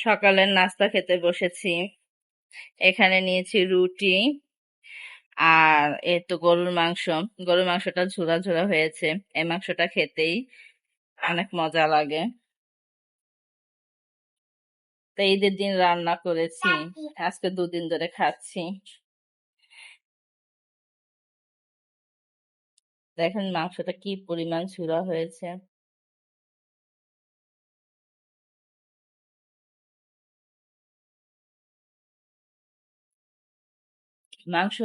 সকালের নাস্তা খেতে বসেছি। এখানে নিয়েছি রুটি আর এই তো গরুর মাংস। গরুর মাংসটা ঝুরা ঝুরা হয়েছে। এই মাংসটা খেতেই অনেক মজা লাগে। তো ঈদের দিন রান্না করেছি, আজকে 2 দিন ধরে খাচ্ছি। দেখেন মাংসটা কি পরিমাণ ঝুরা হয়েছে। মাংস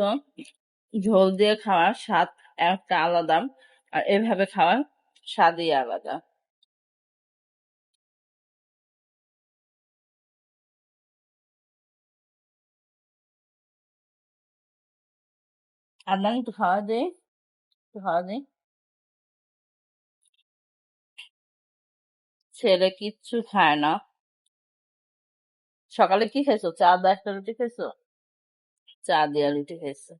ঝোল দিয়ে খাওয়ার স্বাদ একটা আলাদা, আর এভাবে খাওয়ার স্বাদই আলাদা। আদনান একটু খাওয়া দে, একটু খাওয়া দে। ছেলে কিচ্ছু খায় না। সকালে কি খাইছো? চা দিয়ে একটা রুটি খাইছো? চা দিয়ে রুটি খাইছো।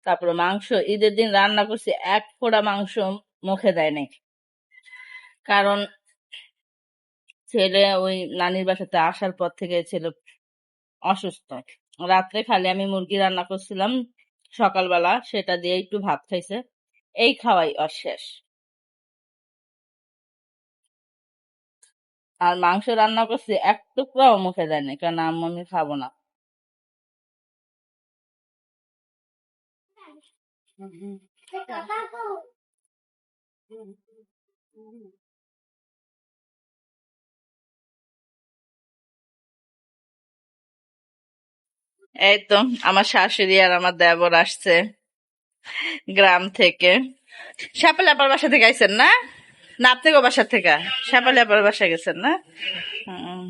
তারপরে মাংস ঈদের দিন রান্না করছি, এক ফোঁটা মাংস মুখে দেয় নাই। কারণ ছেলে ওই নানির বাসাতে আসার পর থেকে ছেলে অসুস্থ। রাত্রে খালি আমি মুরগি রান্না করছিলাম সকালবেলা, সেটা দিয়ে একটু ভাত খাইছে। এই খাওয়াই অশেষ। আর মাংস রান্না করছি, এক টুকরাও মুখে দেয় নাই, কারণ আম্মু আমি খাবো না। এই তো আমার শাশুড়ি আর আমার দেবর আসছে গ্রাম থেকে। সাপালি আপার বাসা থেকে আইছেন না? না আপনাকে বাসা থেকে সাপালি আপার বাসা গেছেন না? হুম।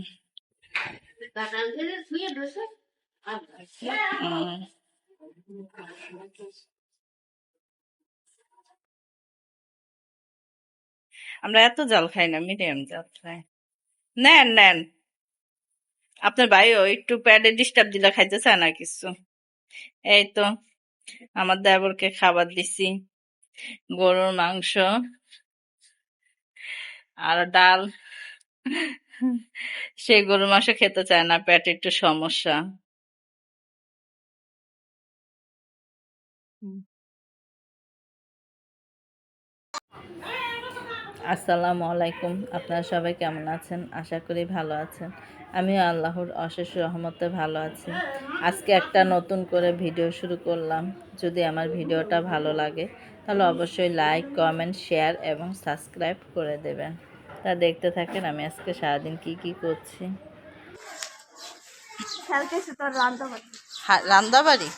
হুম। আমরা এত জাল খাই না, মিডিয়াম জাল খাই। নেন নেন, আপনার ভাইও একটু প্যাডে ডিস্টার্ব দিলে খাইতে চায় না কিছু। এই তো আমার দেবরকে খাবার দিছি, গরুর মাংস আর ডাল। সে গরুর মাংস খেতে চায় না, পেটে একটু সমস্যা। আসসালামু আলাইকুম, আপনারা সবাই কেমন আছেন? আশা করি ভালো আছেন। আমিও আল্লাহর অশেষ রহমতে ভালো আছি। আজকে একটা নতুন করে ভিডিও শুরু করলাম। যদি আমার ভিডিওটা ভালো লাগে তাহলে অবশ্যই লাইক, কমেন্ট, শেয়ার এবং সাবস্ক্রাইব করে দেবেন। তা দেখতে থাকেন আমি আজকে সারাদিন কি কি করছি। রান্দাবাড়ি,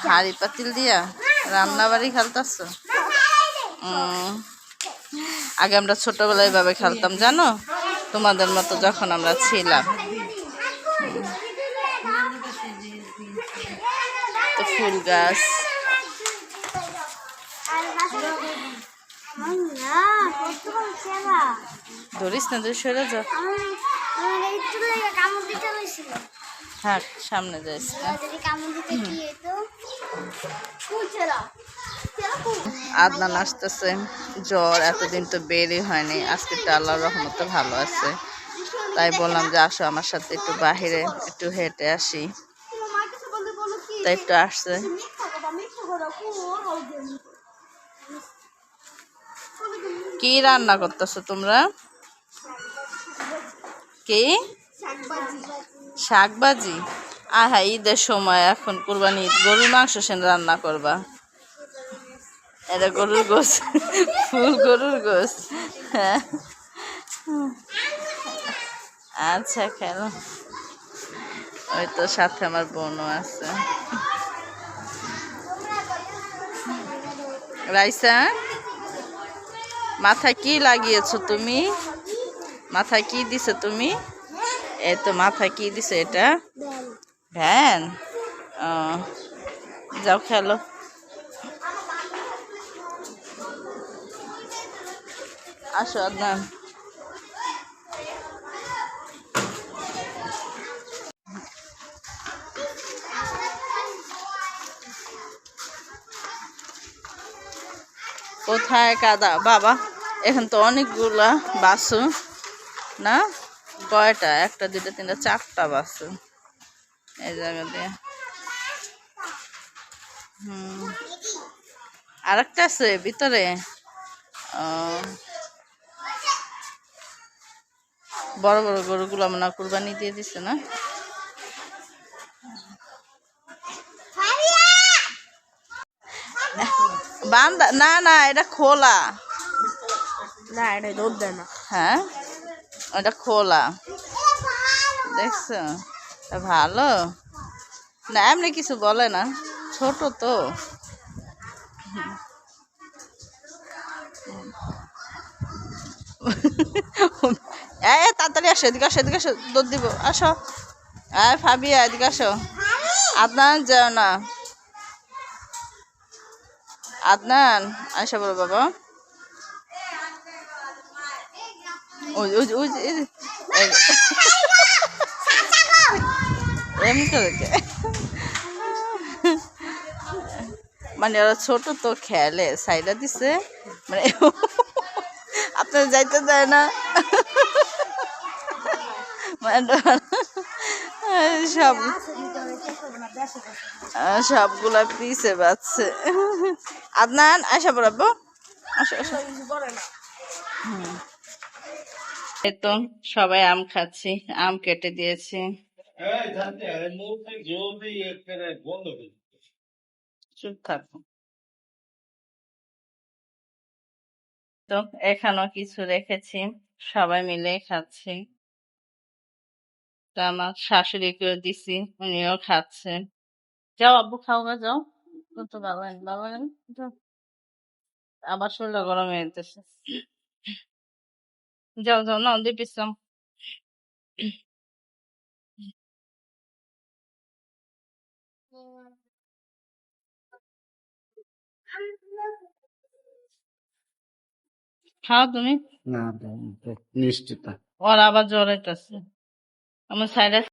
হাড়ি পাতিল দিয়া রান্নাবাড়ি খেলতেছ? আগে আমরা ছোটবেলায় এভাবে খেলতাম, জানো, তোমাদের মতো যখন আমরা ছিলাম। তো ফুল গাছ, ধরিস না, তুই সরে যা। হ্যাঁ, সামনে যাইস। আদনান আসতেছে, জ্বর, এতদিন তো বেরই হয়নি। আজকে তো আল্লাহর রহমতে ভালো আছে, তাই বললাম যে আসো আমার সাথে একটু বাহিরে একটু হেঁটে আসি। তাই একটু আসছে। কি রান্না করতেছো তোমরা? কি? শাকবাজি? হ্যাঁ, ঈদের সময়, এখন কুরবানি ঈদ, গরুর মাংস সেন রান্না করবা? এটা গরুর গোস, ফুল গরুর গোস। হ্যাঁ, আচ্ছা খেলো। ওই তো সাথে আমার বোনও আছে। রাইসা, মাথায় কি লাগিয়েছো তুমি? মাথায় কি দিছো তুমি? এই তো মাথায় কি দিছো এটা? ভ্যান। যাও খেলো। আসো আদনান। কোথায় কাদা বাবা? এখন তো অনেকগুলা বাসু না, কয়টা? একটা, দুইটা, তিনটা, চারটা বাসু এই জায়গা দিয়ে। আরেকটা আছে ভিতরে। বড় বড় গরুগুলো মনে হয় কুরবানি দিয়ে দিছে না? বান্দা না না, এটা খোলা। না এটা দুধ দেয় না। হ্যাঁ, এটা খোলা, দেখছো? ভালো না, এমনি কিছু বলে না, ছোট তো। তাড়াতাড়ি আসো, এদিকে আসো, এদিকে আসো, দুধ দিব, আসো। ফাবিয়া এদিকে আসো। আদনান যাও না, আদনান আসা বলো বাবা। এমনি করে মানে ওরা ছোট তো, খেলে সাইডা দিছে মানে আপনার যাইতে দেয় না। সব সবগুলা পিছে বাচ্ছে। আদনান আসা বরাবো, এই তো সবাই আম খাচ্ছি, আম কেটে দিয়েছি। চুপ থাকো। তো এখানেও কিছু রেখেছি, সবাই মিলে খাচ্ছি। তা আমার শাশুড়িকেও দিছি, উনিও খাচ্ছে। যাও আব্বু, খাও গা, যাও। তো ভালো ভালো আবার শরীরটা গরম হয়ে যেতেছে। যাও যাও, না দুই পিস আম। খাও তুমি। না, নিশ্চিত। ওর আবার জ্বর হইতেছে আমার সাইডে।